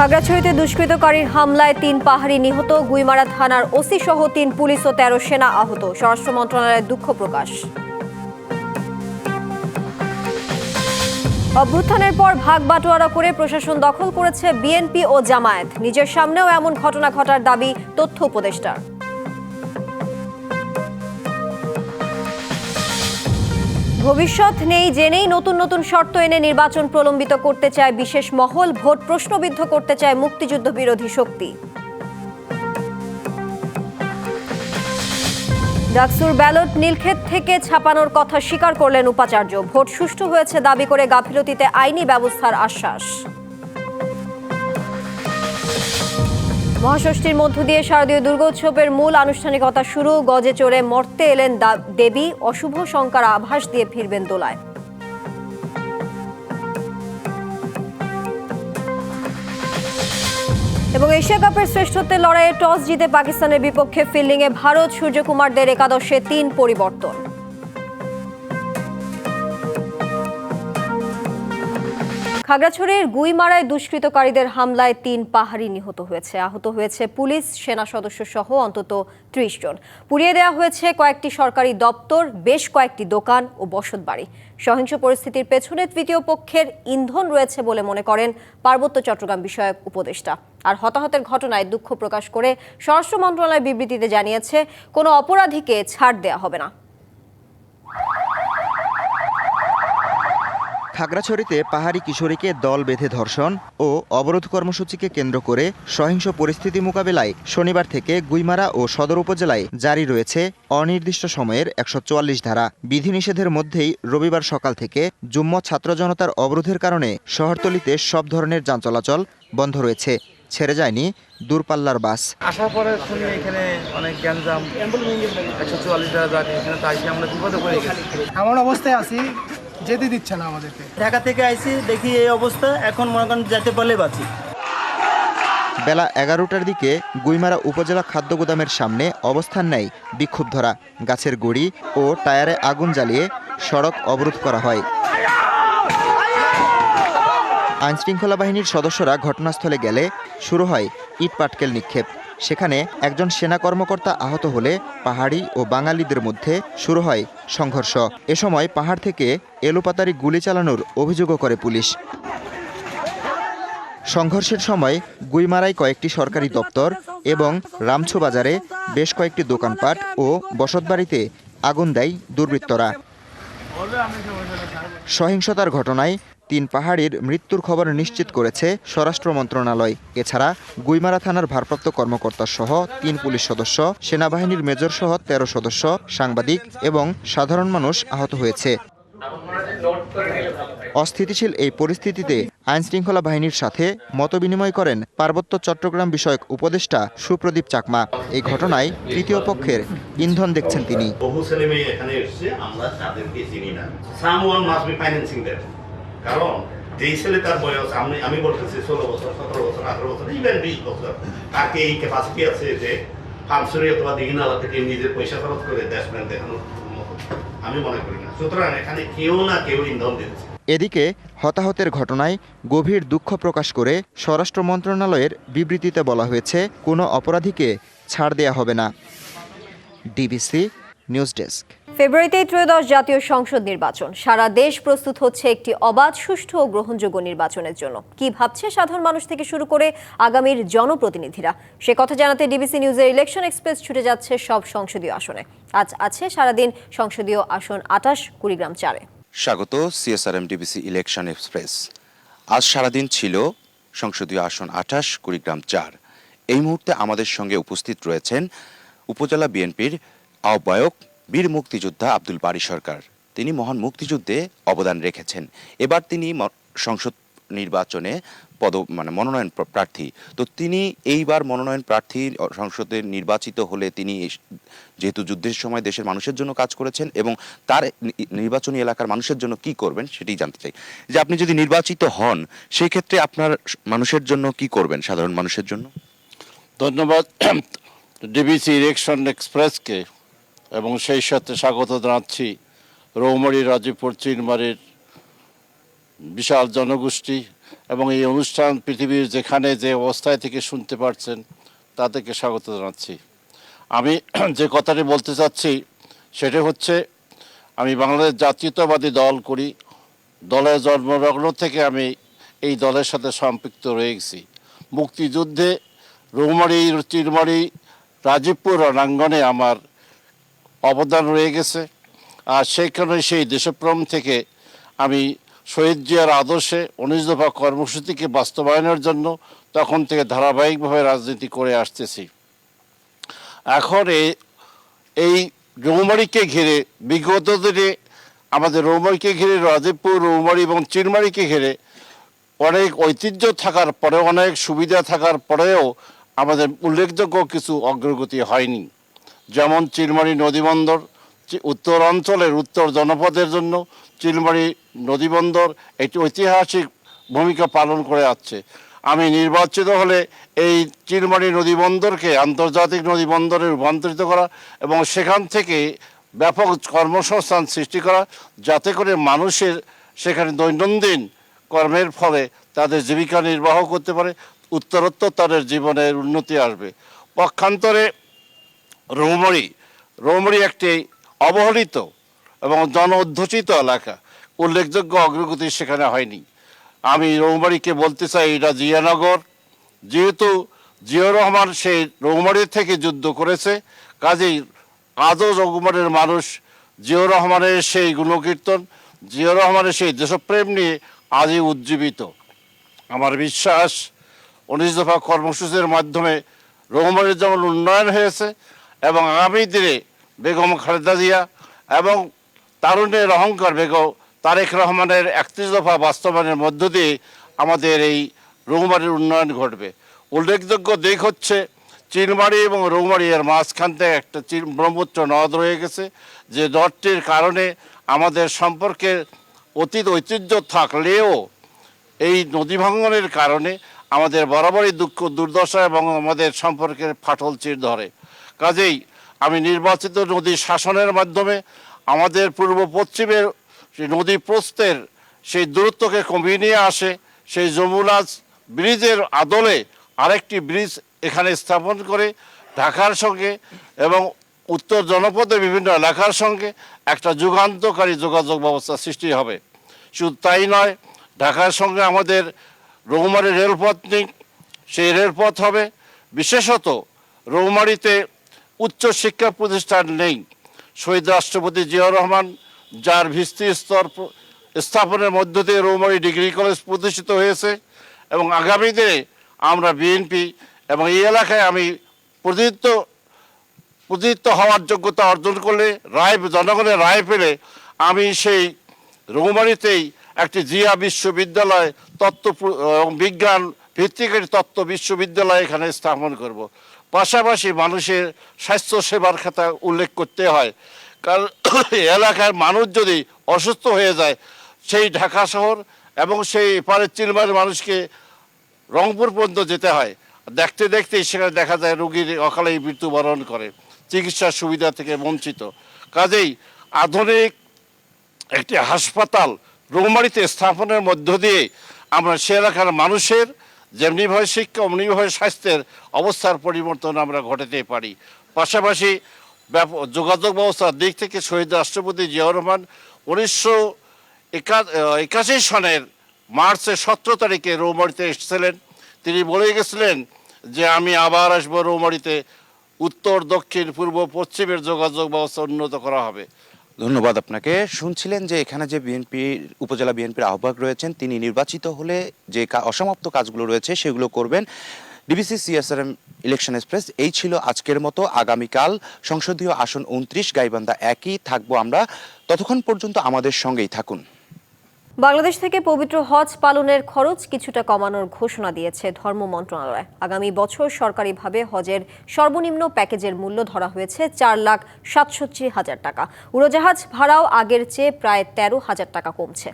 খাগড়াছড়িতে দুষ্কৃতকারীর হামলায় ৩ পাহাড়ি নিহত, গুইমারা থানার ওসি সহ ৩ পুলিশ ও ১৩ সেনা আহত। স্বরাষ্ট্র মন্ত্রণালয়ের দুঃখ প্রকাশ। অভ্যুত্থানের পর ভাগ বাটোয়ারা করে প্রশাসন দখল করেছে বিএনপি ও জামায়াত। নিজের সামনেও এমন ঘটনা ঘটার দাবি তথ্য উপদেষ্টার। ভবিষ্যৎ নেই জেনেই নতুন নতুন শর্ত এনে নির্বাচন প্রলম্বিত করতে চায় বিশেষ মহল, ভোট প্রশ্নবিদ্ধ করতে চায় মুক্তিযুদ্ধ বিরোধী শক্তি। ডাকসুর ব্যালট নীলক্ষেত থেকে ছাপানোর কথা স্বীকার করলেন উপাচার্য। ভোট সুষ্ঠু হয়েছে দাবি করে গাফিলতিতে আইনি ব্যবস্থার আশ্বাস। মহাষষ্ঠীর মধ্য দিয়ে শারদীয় দুর্গোৎসবের মূল আনুষ্ঠানিকতা শুরু। গজে চড়ে মর্তে এলেন দেবী, অশুভ সংখ্যার আভাস দিয়ে ফিরবেন দোলায়। এবং এশিয়া কাপের শ্রেষ্ঠত্বের লড়াইয়ে টস জিতে পাকিস্তানের বিপক্ষে ফিল্ডিংয়ে ভারত, সূর্যকুমারদের একাদশে ৩ পরিবর্তন। খাগড়াছড়ির গুইমারায় দুষ্কৃতকারীদের হামলায় ৩ পাহাড়ি নিহত হয়েছে। আহত হয়েছে পুলিশ, সেনা সদস্য সহ অন্তত ৩০ জন। পুড়িয়ে দেওয়া হয়েছে কয়েকটি সরকারি দপ্তর, বেশ কয়েকটি দোকান ও বসতবাড়ি। সহিংস পরিস্থিতির পেছনে তৃতীয় পক্ষের ইন্ধন রয়েছে বলে মনে করেন পার্বত্য চট্টগ্রাম বিষয়ক উপদেষ্টা। আর হতাহতের ঘটনায় দুঃখ প্রকাশ করে স্বরাষ্ট্র মন্ত্রণালয় বিবৃতিতে জানিয়েছে, কোনো অপরাধীকে ছাড় দেওয়া হবে না। খাগড়াছড়িতে পাহাড়ি কিশোরীকে দল বেঁধে ধর্ষণ ও অবরোধ কর্মসূচিকে কেন্দ্র করে সহিংস পরিস্থিতি মোকাবেলায় শনিবার থেকে গুইমারা ও সদর উপজেলায় জারি রয়েছে অনির্দিষ্ট সময়ের ১৪৪ ধারা। বিধিনিষেধের মধ্যেই রবিবার সকাল থেকে জুম্মত ছাত্র জনতার অবরোধের কারণে শহরতলিতে সব ধরনের যান চলাচল বন্ধ রয়েছে। ছেড়ে যায়নি দূরপাল্লার বাস। আসার পরে শুনি এখানে অনেক গ্যাঞ্জাম, ১৪৪ ধারা জারি, এখানে তাই আমরা বিপদে পড়ে গেছি। এমন অবস্থায় আছি, যেতে দিচ্ছে না আমাদেরকে। ঢাকা থেকে আইছি, দেখি এই অবস্থা, এখন মনে করেন যেতে পারলে বাঁচি। বেলা ১১টার দিকে গুইমারা উপজেলা খাদ্য গুদামের সামনে অবস্থান নেয় বিক্ষুব্ধরা। গাছের গুড়ি ও টায়ারে আগুন জ্বালিয়ে সড়ক অবরোধ করা হয়। আইনশৃঙ্খলা বাহিনীর সদস্যরা ঘটনাস্থলে গেলে শুরু হয় ইট পাটকেল নিক্ষেপ। সেখানে একজন সেনা কর্মকর্তা আহত হলে পাহাড়ি ও বাঙালিদের মধ্যে শুরু হয় সংঘর্ষ। এ সময় পাহাড় থেকে এলোপাতাড়ি গুলি চালানোর অভিযোগও করে পুলিশ। সংঘর্ষের সময় গুইমারায় কয়েকটি সরকারি দপ্তর এবং রামছু বাজারে বেশ কয়েকটি দোকানপাট ও বসতবাড়িতে আগুন দেয় দুর্বৃত্তরা। সহিংসতার ঘটনায় ৩ পাহাড়ির মৃত্যুর খবর নিশ্চিত করেছে স্বরাষ্ট্র মন্ত্রণালয়। এছাড়া গুইমারা থানার ভারপ্রাপ্ত কর্মকর্তা সহ ৩ পুলিশ সদস্য, সেনাবাহিনীর মেজর সহ ১৩ সদস্য, সাংবাদিক এবং সাধারণ মানুষ আহত হয়েছে। অস্থিতিশীল এই পরিস্থিতিতে আইনশৃঙ্খলা বাহিনীর সাথে মতবিনিময় করেন পার্বত্য চট্টগ্রাম বিষয়ক উপদেষ্টা সুপ্রদীপ চাকমা। এই ঘটনায় তৃতীয় পক্ষের ইন্ধন দেখছেন তিনি। বহু ছেলে মেয়ে এখানে এসেছে, আমরা তাদেরকে চিনি না। Someone must be financing them. কারণ যেই ছেলে তার বয়স, আমি বলতেছি ১৬ বছর, ১৭ বছর, ১৮ বছর, ইভেন ২০ বছর, তার কি এই ক্যাপাসিটি আছে যে ফার্মসুরি অথবা দিঘিনালা থেকে নিজের পয়সা খরচ করে দেশম্যান দেখানোর মতো? আমি মনে করি না। সুতরাং এখানে কেউ না কেউ ইন্ধন দিচ্ছে। এদিকে হতাহতের ঘটনায় গভীর দুঃখ প্রকাশ করে স্বরাষ্ট্র মন্ত্রণালয়ের বিবৃতিতে বলা হয়েছে, কোনো অপরাধীকে ছাড় দেয়া হবে না। DBC news desk. ফেব্রুয়ারিতে ত্রয়োদশ জাতীয় সংসদ নির্বাচন। সারা দেশ প্রস্তুত হচ্ছে একটি অবাধ, সুষ্ঠু ও গ্রহণযোগ্য নির্বাচনের জন্য। কি ভাবছে সাধারণ মানুষ থেকে শুরু করে আগামীর জনপ্রতিনিধিরা, সে কথা জানাতে ডিবিসি নিউজের ইলেকশন এক্সপ্রেস ছুটে যাচ্ছে সব সংসদীয় আসনে। আজ আছে সারাদিন সংসদীয় আসন ২৮ কুড়িগ্রাম ৪-এ। স্বাগত সিএসআরএম ডিবিসি ইলেকশন এক্সপ্রেস। আজ সারাদিন ছিল সংসদীয় আসন ২৮ কুড়িগ্রাম ৪। এই মুহূর্তে আমাদের সঙ্গে উপস্থিত রয়েছেন উপজেলা বিএনপির আহ্বায়ক বীর মুক্তিযোদ্ধা আব্দুল বারী সরকার। তিনি মহান মুক্তিযুদ্ধে অবদান রেখেছেন। এবার তিনি সংসদ নির্বাচনে মনোনয়ন প্রার্থী। তো তিনি এইবার মনোনয়ন প্রার্থী সংসদে নির্বাচিত হলে তিনি যেহেতু যুদ্ধের সময় দেশের মানুষের জন্য কাজ করেছেন এবং তার নির্বাচনী এলাকার মানুষের জন্য কি করবেন সেটি জানতে চাই। যে আপনি যদি নির্বাচিত হন সেই ক্ষেত্রে আপনার মানুষের জন্য কি করবেন, সাধারণ মানুষের জন্য? ধন্যবাদ ডিবিসি ইলেকশন এক্সপ্রেসকে এবং সেই সাথে স্বাগত জানাচ্ছি রৌমারী, রাজীবপুর, চিনমারির বিশাল জনগোষ্ঠী এবং এই অনুষ্ঠান পৃথিবীর যেখানে যে অবস্থায় থেকে শুনতে পারছেন তাদেরকে স্বাগত জানাচ্ছি। আমি যে কথাটি বলতে চাচ্ছি সেটা হচ্ছে, আমি বাংলাদেশ জাতীয়তাবাদী দল করি। দলের জন্মলগ্ন থেকে আমি এই দলের সাথে সম্পৃক্ত রয়ে গেছি। মুক্তিযুদ্ধে রৌমারী, চিরমারী, রাজীবপুর রণাঙ্গনে আমার অবদান রয়ে গেছে। আর সেইখানে সেই দেশপ্রেম থেকে আমি শহীদ জিয়ার আদর্শে 19 দফা কর্মসূচিকে বাস্তবায়নের জন্য তখন থেকে ধারাবাহিকভাবে রাজনীতি করে আসতেছি। এখন এই রৌমারীকে ঘিরে বিগত দিনে আমাদের রৌমারীকে ঘিরে, রাজীবপুর, রৌমারী এবং চিরমারীকে ঘিরে অনেক ঐতিহ্য থাকার পরেও, অনেক সুবিধা থাকার পরেও আমাদের উল্লেখযোগ্য কিছু অগ্রগতি হয়নি। যেমন চিলমারী নদীবন্দর, উত্তর অঞ্চলের উত্তর জনপদের জন্য চিলমারী নদীবন্দর একটি ঐতিহাসিক ভূমিকা পালন করে আসছে। আমি নির্বাচিত হলে এই চিলমারী নদীবন্দরকে আন্তর্জাতিক নদীবন্দরে রূপান্তরিত করা এবং সেখান থেকে ব্যাপক কর্মসংস্থান সৃষ্টি করা, যাতে করে মানুষের সেখানে দৈনন্দিন কর্মের ফলে তাদের জীবিকা নির্বাহ করতে পারে, উত্তরোত্তর তাদের জীবনের উন্নতি আসবে। পক্ষান্তরে রৌমারী একটি অবহেলিত এবং জন অধ্যুষিত এলাকা, উল্লেখযোগ্য অগ্রগতি সেখানে হয়নি। আমি রৌমারীকে বলতে চাই এটা জিয়ানগর। যেহেতু জিয়াউর রহমান সেই রৌমারী থেকে যুদ্ধ করেছে, কাজেই আজও রৌমারীর মানুষ জিয়াউর রহমানের সেই গুণকীর্তন, জিয়াউর রহমানের সেই দেশপ্রেম নিয়ে আজই উজ্জীবিত। আমার বিশ্বাস 19 দফা কর্মসূচির মাধ্যমে রৌমারীর যেমন উন্নয়ন হয়েছে এবং আগামী দিনে বেগম খালেদা জিয়া এবং তারুণ্যের অহংকার বেগম তারেক রহমানের 31 দফা বাস্তবায়নের মধ্য দিয়ে আমাদের এই রৌমারীর উন্নয়ন ঘটবে। উল্লেখযোগ্য দিক হচ্ছে চিলমারী এবং রৌমারী এর মাঝখান থেকে একটা ব্রহ্মপুত্র নদ রয়ে গেছে, যে নদটির কারণে আমাদের সম্পর্কের অতীত ঐতিহ্য থাকলেও এই নদী ভাঙনের কারণে আমাদের বরাবরই দুঃখ দুর্দশা এবং আমাদের সম্পর্কের ফাটল চির ধরে। কাজেই আমি নির্বাচিত নদী শাসনের মাধ্যমে আমাদের পূর্ব পশ্চিমের সেই নদী প্রস্থের সেই দূরত্বকে কমিয়ে নিয়ে আসে, সেই যমুনা ব্রিজের আদলে আরেকটি ব্রিজ এখানে স্থাপন করে ঢাকার সঙ্গে এবং উত্তর জনপদের বিভিন্ন এলাকার সঙ্গে একটা যুগান্তকারী যোগাযোগ ব্যবস্থা সৃষ্টি হবে। শুধু তাই নয়, ঢাকার সঙ্গে আমাদের রৌমারী রেলপথ নেই, সেই রেলপথ হবে। বিশেষত রৌমারীতে উচ্চ শিক্ষা প্রতিষ্ঠান নেই। শহীদ রাষ্ট্রপতি জিয়াউর রহমান যার ভিত্তি স্তর স্থাপনের মধ্য দিয়ে রৌমারী ডিগ্রি কলেজ প্রতিষ্ঠিত হয়েছে এবং আগামী দিনে আমরা বিএনপি এবং এই এলাকায় আমি প্রতিনিধিত্ব হওয়ার যোগ্যতা অর্জন করলে, জনগণের রায় পেলে আমি সেই রৌমারীতেই একটি জিয়া বিশ্ববিদ্যালয়, বিজ্ঞান ভিত্তিক একটি তত্ত্ব বিশ্ববিদ্যালয় এখানে স্থাপন করব। পাশাপাশি মানুষের স্বাস্থ্য সেবার কথা উল্লেখ করতে হয়, কারণ এলাকার মানুষ যদি অসুস্থ হয়ে যায়, সেই ঢাকা শহর এবং সেই পাড়ের চিলমারীর মানুষকে রংপুর পর্যন্ত যেতে হয়। দেখতে দেখতেই সেখানে দেখা যায় রোগীর অকালেই মৃত্যুবরণ করে, চিকিৎসার সুবিধা থেকে বঞ্চিত। কাজেই আধুনিক একটি হাসপাতাল রৌমারীতে স্থাপনের মধ্য দিয়ে আমরা সে এলাকার মানুষের যেমনিভাবে শিক্ষা অমনিভাবে স্বাস্থ্যের অবস্থার পরিবর্তন আমরা ঘটাতে পারি। পাশাপাশি যোগাযোগ ব্যবস্থার দিক থেকে শহীদ রাষ্ট্রপতি জিয়াউর রহমান 1981 সনের মার্চের 17 তারিখে রৌমারীতে এসেছিলেন। তিনি বলে গেছিলেন যে আমি আবার আসবো রৌমারীতে, উত্তর দক্ষিণ পূর্ব পশ্চিমের যোগাযোগ ব্যবস্থা উন্নত করা হবে। ধন্যবাদ আপনাকে। শুনছিলেন যে এখানে যে উপজেলা বিএনপির আহ্বায়ক রয়েছেন, তিনি নির্বাচিত হলে যে অসমাপ্ত কাজগুলো রয়েছে সেগুলো করবেন। ডিবিসি CSRM ইলেকশন এক্সপ্রেস এই ছিল আজকের মতো। আগামীকাল সংসদীয় আসন 29 গাইবান্ধা একই থাকবো আমরা। ততক্ষণ পর্যন্ত আমাদের সঙ্গেই থাকুন। বাংলাদেশ থেকে পবিত্র হজ পালনের খরচ কিছুটা কমানোর ঘোষণা দিয়েছে ধর্ম মন্ত্রণালয়। আগামী বছর সরকারিভাবে হজের সর্বনিম্ন প্যাকেজের মূল্য ধরা হয়েছে 4,67,000 টাকা। উড়োজাহাজ ভাড়াও আগের চেয়ে প্রায় 13,000 টাকা কমছে।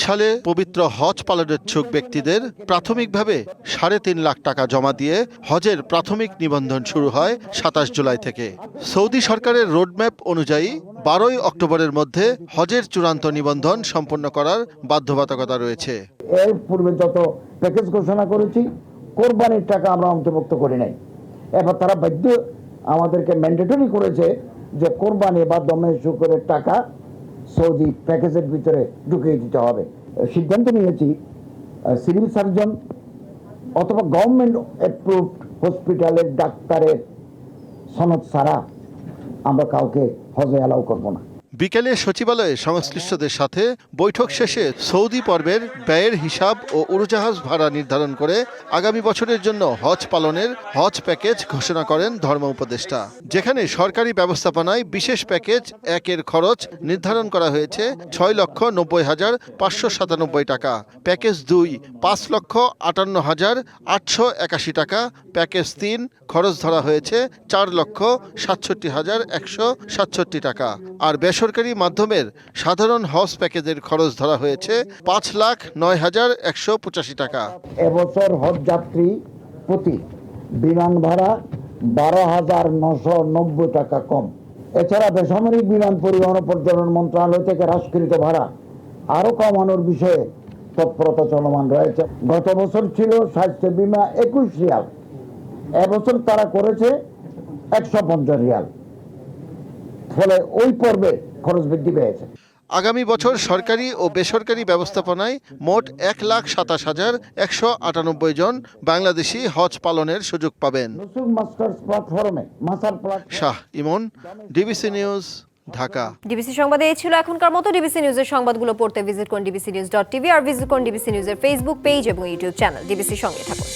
সালে পবিত্র হজ পালনের ইচ্ছুক ব্যক্তিদের প্রাথমিকভাবে 3.5 লাখ টাকা জমা দিয়ে হজের প্রাথমিক নিবন্ধন শুরু হয় 27 জুলাই থেকে। সৌদি সরকারের রোডম্যাপ অনুযায়ী 12 অক্টোবরের মধ্যে হজের চূড়ান্ত নিবন্ধন সম্পন্ন করার বাধ্যবাধকতা রয়েছে। এর পূর্বে যত প্যাকেজ ঘোষণা করেছি কোরবানির টাকা আমরা অন্তর্ভুক্ত করি নাই। এবার তারা বাধ্য আমাদেরকে ম্যান্ডেটরি করেছে যে কোরবানি বা দমে শুকরের টাকা সৌদি প্যাকেজের ভিতরে ঢুকিয়ে দিতে হবে। সিদ্ধান্ত নিয়েছি সিভিল সার্জন অথবা গভর্নমেন্ট অ্যাপ্রুভড হসপিটালের ডাক্তারের সনদ ছাড়া আমরা কাউকে হজে অ্যালাউ করব না। বিকেলে সচিবালয়ে সংশ্লিষ্টদের সাথে বৈঠক শেষে সৌদি পর্বের ব্যয়ের হিসাব ও উড়োজাহাজ ভাড়া নির্ধারণ করে আগামী বছরের জন্য হজ পালনের হজ প্যাকেজ ঘোষণা করেন ধর্ম উপদেষ্টা। যেখানে সরকারি ব্যবস্থাপনায় বিশেষ প্যাকেজ 1 খরচ নির্ধারণ করা হয়েছে 6,90,597 টাকা, প্যাকেজ 2 5,58,881 টাকা, প্যাকেজ 3 খরচ ধরা হয়েছে 4,67,167 টাকা, আর বেসরকারি মাধ্যমের সাধারণ হজ প্যাকেজের খরচ ধরা হয়েছে 5,09,185 টাকা। এবছর হজ যাত্রী প্রতি বিমান ভাড়া 12,990 টাকা কম। এছাড়া বেসামরিক বিমান পরিবহন ও পর্যটন মন্ত্রণালয় থেকে হ্রাসকৃত ভাড়া আরো কমানোর বিষয়ে তৎপরতা চলমান রয়েছে। গত বছর ছিল স্বাস্থ্য বীমা 21 রিয়াল, এবছর তারা করেছে 150 রিয়াল, ফলে ওই পর্বে খরচ বৃদ্ধি পেয়েছে। আগামী বছর সরকারি ও বেসরকারি ব্যবস্থাপনায় মোট 1,27,198 জন বাংলাদেশি হজ পালনের সুযোগ পাবেন। শাহ ইমন, ডিবিসি নিউজ, ঢাকা। ডিবিসি সংবাদে এই ছিল এখনকার মতো। ডিবিসি নিউজের সংবাদগুলো পড়তে ভিজিট করুন dbcnews.tv আর ভিজিট করুন ডিবিসি নিউজের ফেসবুক পেজ এবং ইউটিউব চ্যানেল। ডিবিসির সঙ্গে থাকুন।